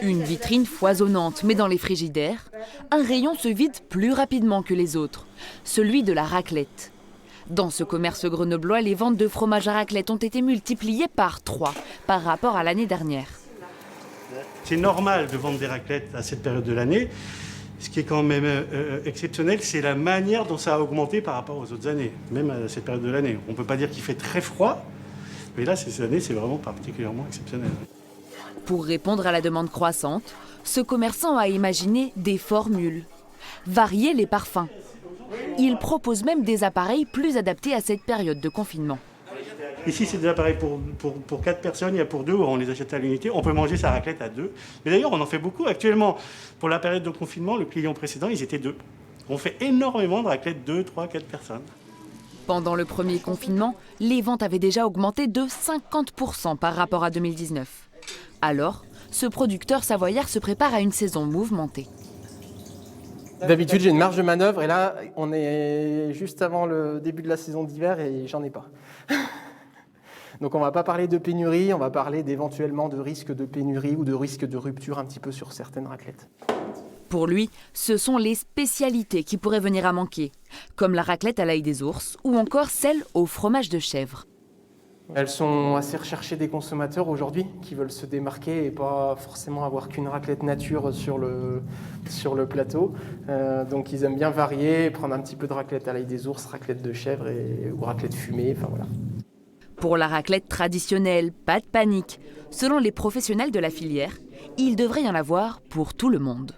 Une vitrine foisonnante, mais dans les frigidaires, un rayon se vide plus rapidement que les autres, celui de la raclette. Dans ce commerce grenoblois, les ventes de fromage à raclette ont été multipliées par 3 par rapport à l'année dernière. C'est normal de vendre des raclettes à cette période de l'année. Ce qui est quand même exceptionnel, c'est la manière dont ça a augmenté par rapport aux autres années, même à cette période de l'année. On ne peut pas dire qu'il fait très froid, mais là, cette année, c'est vraiment particulièrement exceptionnel. Pour répondre à la demande croissante, ce commerçant a imaginé des formules. Varier les parfums. Il propose même des appareils plus adaptés à cette période de confinement. Ici, c'est des appareils pour 4 personnes, il y a pour 2, on les achète à l'unité. On peut manger sa raclette à 2. Mais d'ailleurs, on en fait beaucoup actuellement. Pour la période de confinement, le client précédent, ils étaient 2. On fait énormément de raclettes 2, 3, 4 personnes. Pendant le premier confinement, les ventes avaient déjà augmenté de 50% par rapport à 2019. Alors, ce producteur savoyard se prépare à une saison mouvementée. D'habitude, j'ai une marge de manœuvre et là, on est juste avant le début de la saison d'hiver et j'en ai pas. Donc on ne va pas parler de pénurie, on va parler d'éventuellement de risque de pénurie ou de risque de rupture un petit peu sur certaines raclettes. Pour lui, ce sont les spécialités qui pourraient venir à manquer, comme la raclette à l'ail des ours ou encore celle au fromage de chèvre. Elles sont assez recherchées des consommateurs aujourd'hui qui veulent se démarquer et pas forcément avoir qu'une raclette nature sur le plateau. Donc ils aiment bien varier, prendre un petit peu de raclette à l'ail des ours, raclette de chèvre ou raclette fumée, enfin voilà. Pour la raclette traditionnelle, pas de panique. Selon les professionnels de la filière, il devrait y en avoir pour tout le monde.